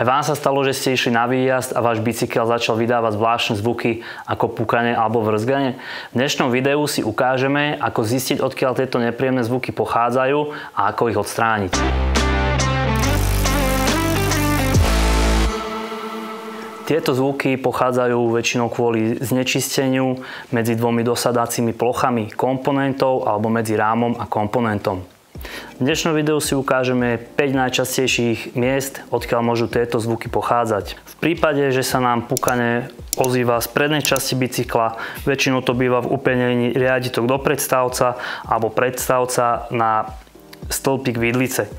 Aj vám sa stalo, že ste išli na výjazd a váš bicykel začal vydávať zvláštne zvuky ako pukanie alebo vrzganie? V dnešnom videu si ukážeme, ako zistiť, odkiaľ tieto nepríjemné zvuky pochádzajú a ako ich odstrániť. Tieto zvuky pochádzajú väčšinou kvôli znečisteniu medzi dvomi dosadacími plochami komponentov alebo medzi rámom a komponentom. V dnešnom videu si ukážeme 5 najčastejších miest, odkiaľ môžu tieto zvuky pochádzať. V prípade, že sa nám pukanie ozýva z prednej časti bicykla, väčšinou to býva v upevnení riaditok do predstavca alebo predstavca na stĺpik vidlice.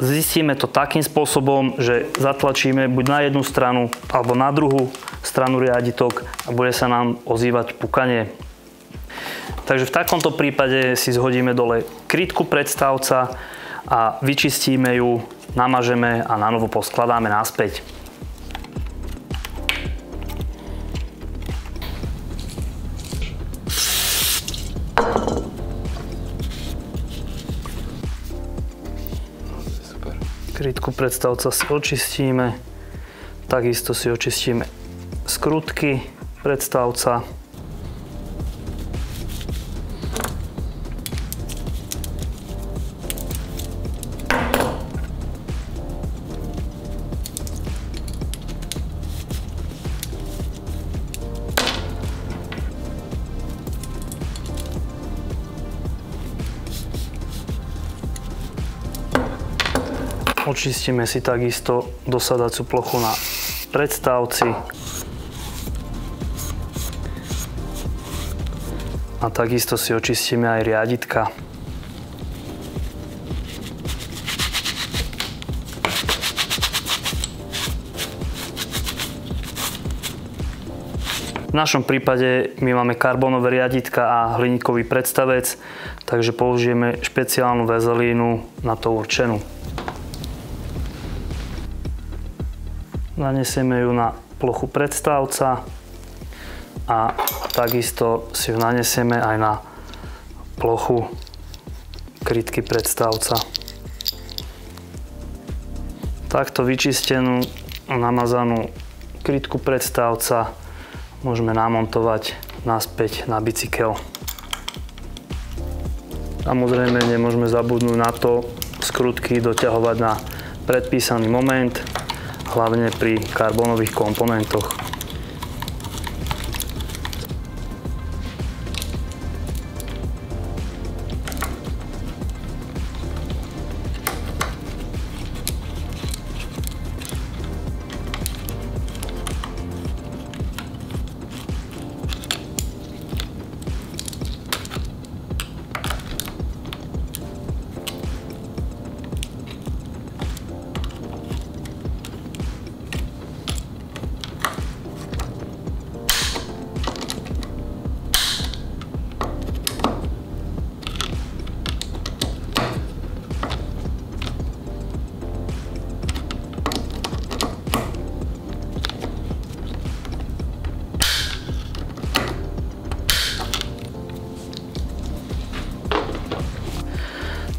Zistíme to takým spôsobom, že zatlačíme buď na jednu stranu alebo na druhú stranu riaditok a bude sa nám ozývať pukanie. Takže v takomto prípade si zhodíme dole krytku predstavca a vyčistíme ju, namažeme a nanovo poskladáme naspäť. Krytku predstavca si očistíme, takisto si očistíme skrutky predstavca. Očistíme si takisto dosadaciu plochu na predstavci a takisto si očistíme aj riaditka. V našom prípade my máme karbonové riaditka a hliníkový predstavec, takže použijeme špeciálnu vazelínu na to určenú. Nanesieme ju na plochu predstavca a takisto si ju nanesieme aj na plochu krytky predstavca. Takto vyčistenú a namazanú krytku predstavca môžeme namontovať naspäť na bicykel. Samozrejme nemôžeme zabudnúť na to skrutky doťahovať na predpísaný moment, hlavne pri karbonových komponentoch.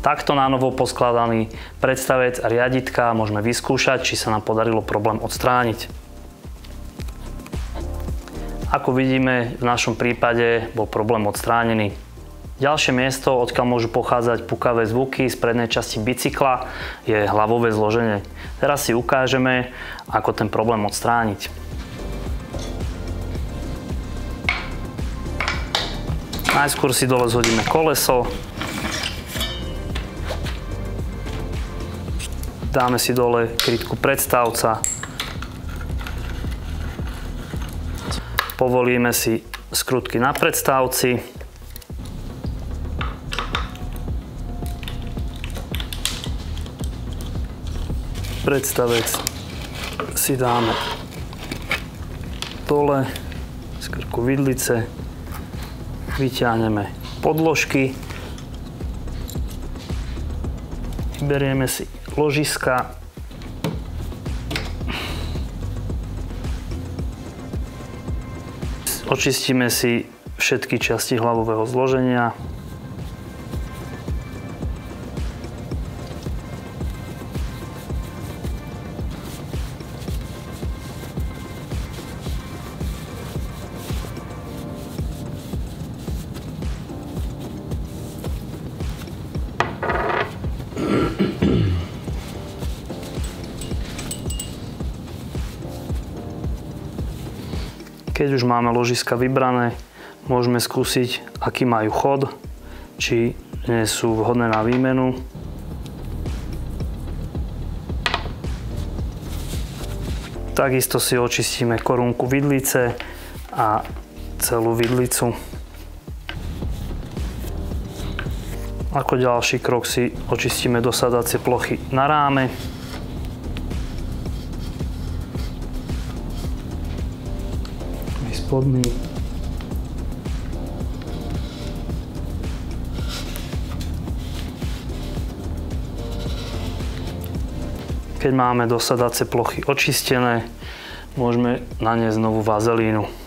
Takto nánovo poskladaný predstavec a riaditka môžeme vyskúšať, či sa nám podarilo problém odstrániť. Ako vidíme, v našom prípade bol problém odstránený. Ďalšie miesto, odkiaľ môžu pochádzať pukavé zvuky z prednej časti bicykla, je hlavové zloženie. Teraz si ukážeme, ako ten problém odstrániť. Najskôr si dole zhodíme koleso. Dáme si dole krytku predstavca. Povolíme si skrutky na predstavci. Predstavec si dáme dole z krku vidlice. Vyťahneme podložky. Berieme si ložiska. Očistíme si všetky časti hlavového zloženia. Keď už máme ložiska vybrané, môžeme skúsiť, aký majú chod, či nie sú vhodné na výmenu. Takisto si očistíme korunku vidlice a celú vidlicu. Ako ďalší krok si očistíme dosadacie plochy na ráme. Aj spodný. Keď máme dosadacie plochy očistené, môžeme naniesť znovu vazelínu.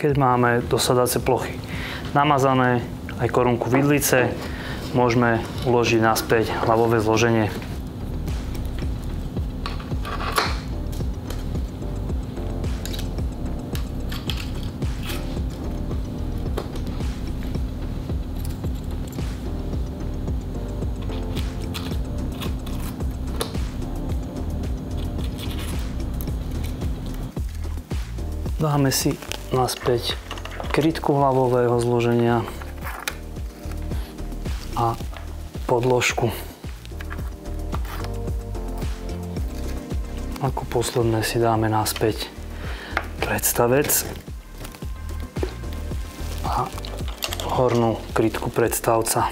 Keď máme dosadacie plochy namazané, aj korunku vidlice, môžeme uložiť naspäť hlavové zloženie. Dáme si naspäť krytku hlavového zloženia a podložku. Ako posledné si dáme naspäť predstavec a hornú krytku predstavca.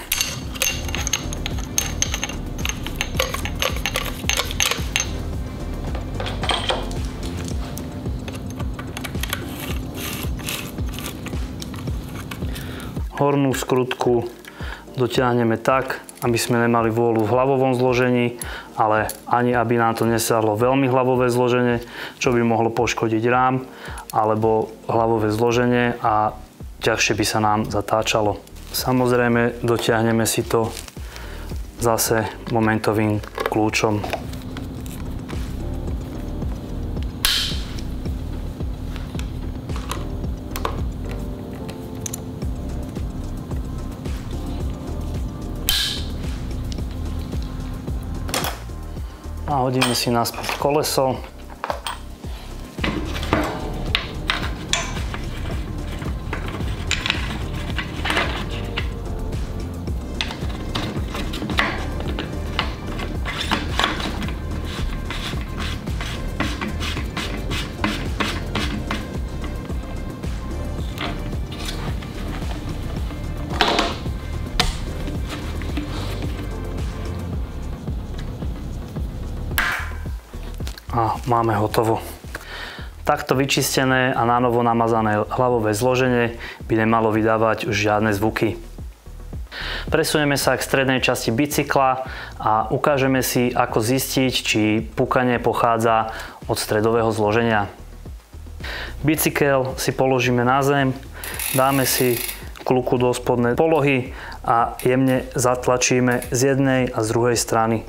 Hornú skrutku dotiahneme tak, aby sme nemali vôľu v hlavovom zložení, ale ani aby nám to nesiahlo veľmi hlavové zloženie, čo by mohlo poškodiť rám alebo hlavové zloženie a ťažšie by sa nám zatáčalo. Samozrejme, dotiahneme si to zase momentovým kľúčom. A hodíme si naspäť koleso. A máme hotovo. Takto vyčistené a nanovo namazané hlavové zloženie by nemalo vydávať už žiadne zvuky. Presunieme sa k strednej časti bicykla a ukážeme si, ako zistiť, či pukanie pochádza od stredového zloženia. Bicykel si položíme na zem, dáme si kľuku do spodnej polohy a jemne zatlačíme z jednej a z druhej strany.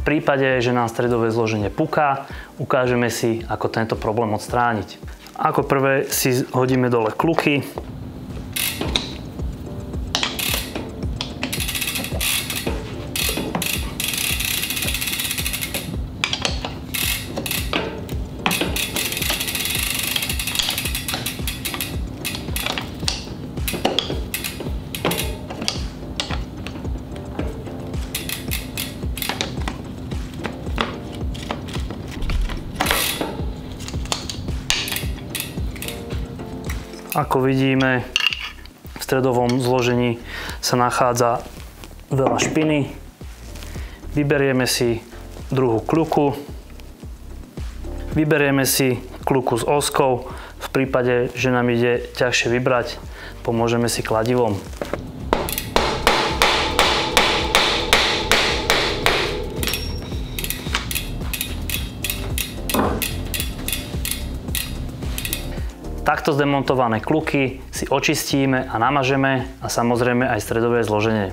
V prípade, že nám stredové zloženie puká, ukážeme si, ako tento problém odstrániť. Ako prvé si hodíme dole kľuky. Ako vidíme, v stredovom zložení sa nachádza veľa špiny. Vyberieme si druhú kľuku. Vyberieme si kľuku s oskou. V prípade, že nám ide ťažšie vybrať, pomôžeme si kladivom. Takto zdemontované kluky si očistíme a namažeme a samozrejme aj stredové zloženie.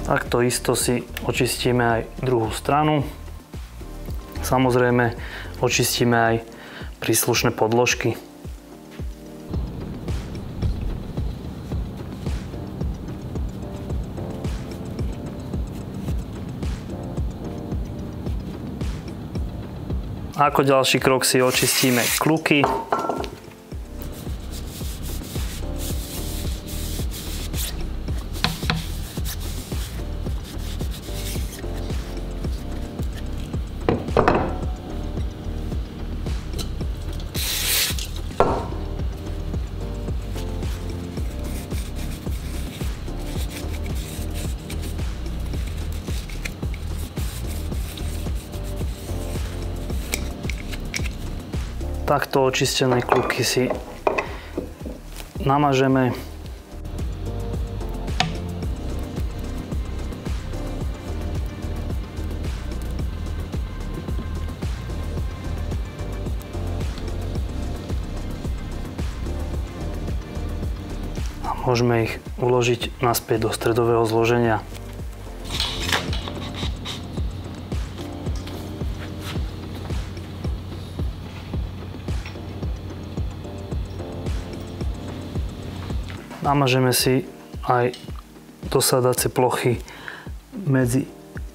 Takto isto si očistíme aj druhú stranu. Samozrejme očistíme aj príslušné podložky. Ako ďalší krok si očistíme kluky. Takto očistené kluky si namažeme. A môžeme ich uložiť naspäť do stredového zloženia. Namažeme si aj dosadacie plochy medzi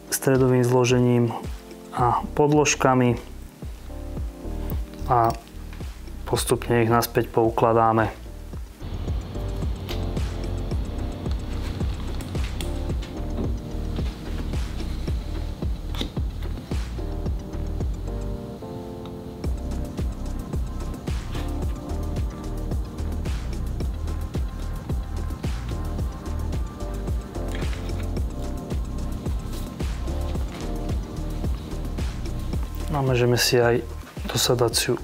stredovým zložením a podložkami a postupne ich naspäť poukladáme. Namažeme si aj dosadaciu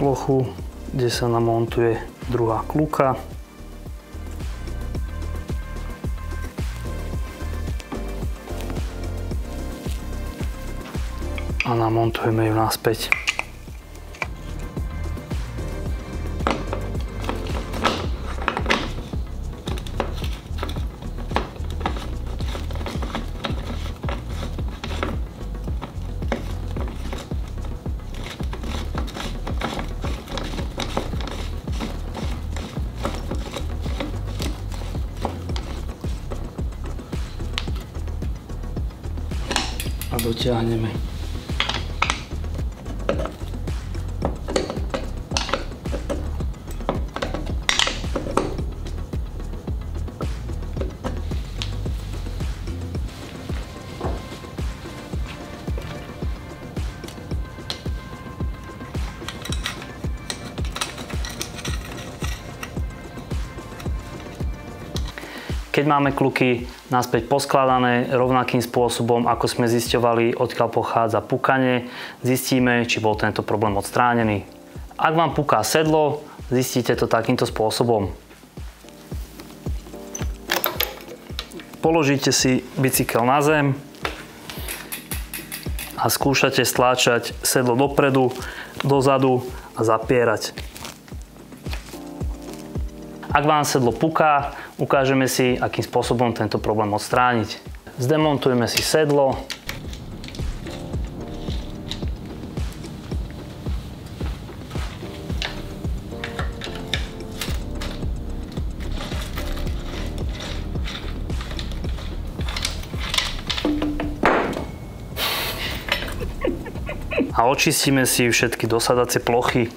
plochu, kde sa namontuje druhá kluka. A namontujeme ju naspäť. A dotiahneme. Keď máme kluky naspäť poskladané rovnakým spôsobom, ako sme zisťovali, odkiaľ pochádza pukanie, zistíme, či bol tento problém odstránený. Ak vám puká sedlo, zistíte to takýmto spôsobom. Položíte si bicykel na zem a skúšate stláčať sedlo dopredu, dozadu a zapierať. Ak vám sedlo puká, ukážeme si, akým spôsobom tento problém odstrániť. Zdemontujeme si sedlo. A očistíme si všetky dosadacie plochy.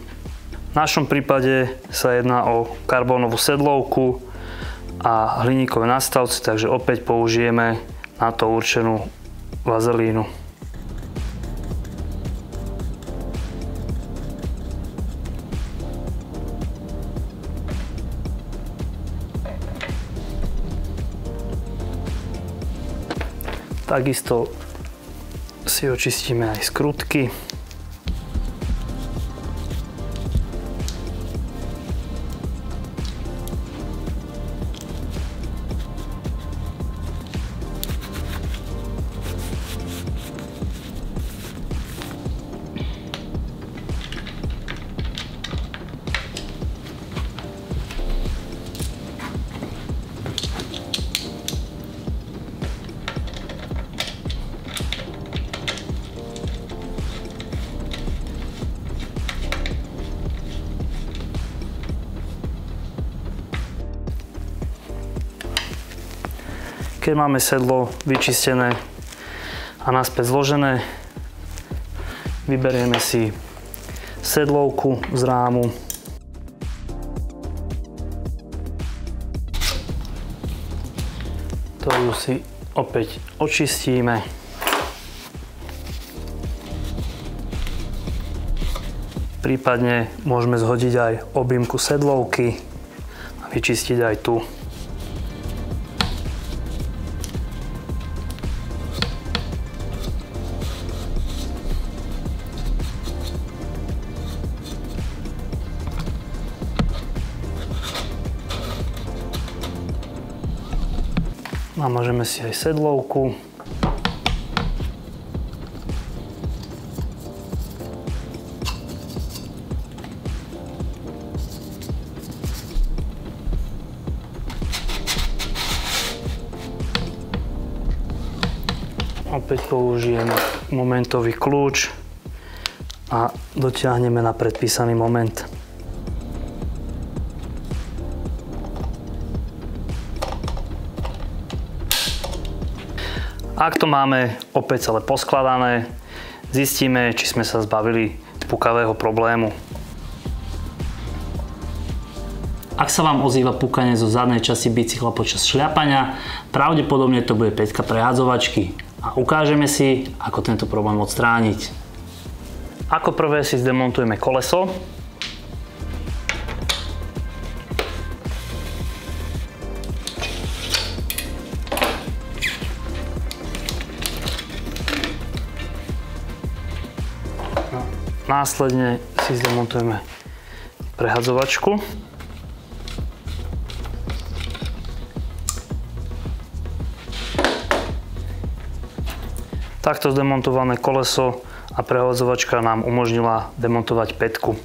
V našom prípade sa jedná o karbónovú sedlovku a hliníkové nastavce, takže opäť použijeme na to určenú vazelínu. Takisto si očistíme aj skrutky. Keď máme sedlo vyčistené a naspäť zložené, vyberieme si sedlovku z rámu. Ktorú si opäť očistíme. Prípadne môžeme zhodiť aj objímku sedlovky a vyčistiť aj tu. Namažeme si aj sedlovku. Opäť použijeme momentový kľúč a dotiahneme na predpísaný moment. Ak to máme opäť celé poskladané, zistíme, či sme sa zbavili pukavého problému. Ak sa vám ozýva pukanie zo zadnej časti bicykla počas šľapania, pravdepodobne to bude päťka prehádzovačky a ukážeme si, ako tento problém odstrániť. Ako prvé si zdemontujeme koleso. Následne si zdemontujeme prehadzovačku. Takto zdemontované koleso a prehadzovačka nám umožnila demontovať pätku.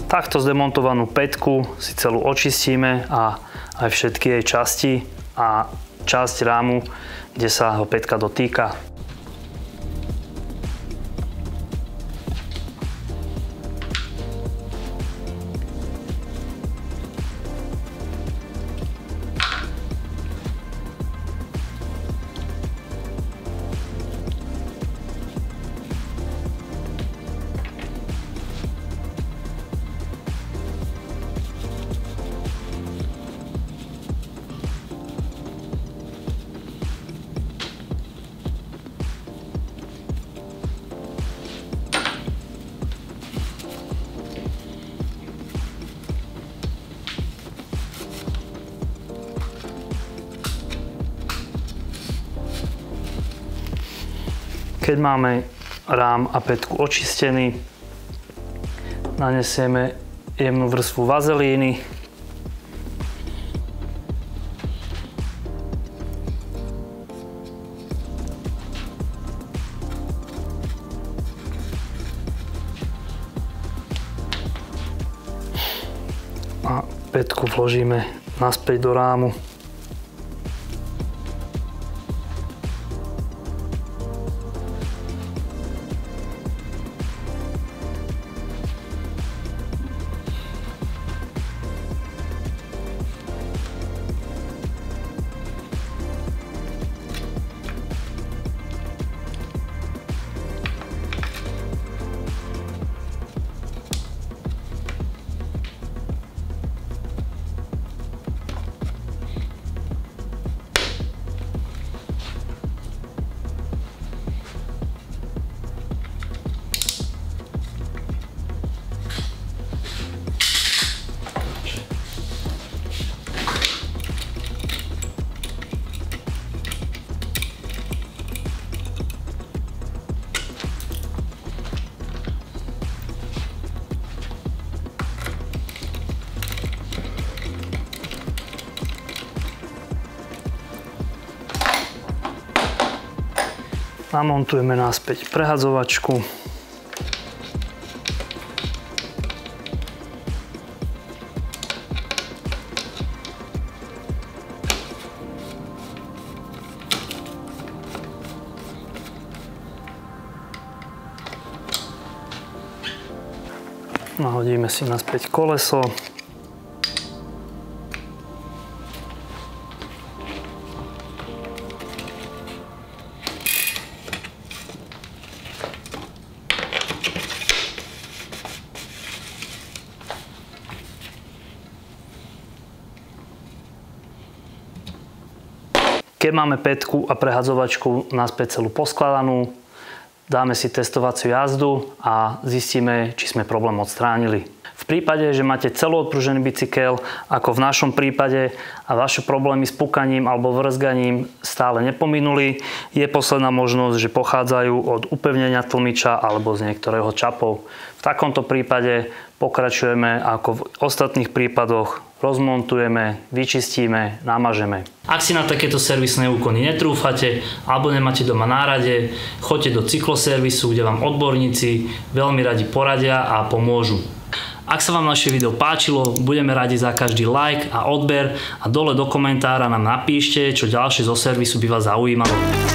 Takto zdemontovanú pätku si celú očistíme a aj všetky jej časti a časť rámu, kde sa ho pätka dotýka. Keď máme rám a pätku očistený, nanesieme jemnú vrstvu vazelíny. A pätku vložíme naspäť do rámu. Namontujeme naspäť prehadzovačku. Nahodíme si naspäť koleso. Keď máme pätku a prehadzovačku naspäť celú poskladanú, dáme si testovaciu jazdu a zistíme, či sme problém odstránili. V prípade, že máte celoodpružený bicykel, ako v našom prípade, a vaše problémy s pukaním alebo vrzganím stále nepominuli, je posledná možnosť, že pochádzajú od upevnenia tlmiča alebo z niektorého čapov. V takomto prípade pokračujeme ako v ostatných prípadoch, rozmontujeme, vyčistíme, namažeme. Ak si na takéto servisné úkony netrúfate alebo nemáte doma nárade, choďte do cykloservisu, kde vám odborníci veľmi radi poradia a pomôžu. Ak sa vám naše video páčilo, budeme radi za každý like a odber a dole do komentára nám napíšte, čo ďalšie zo servisu by vás zaujímalo.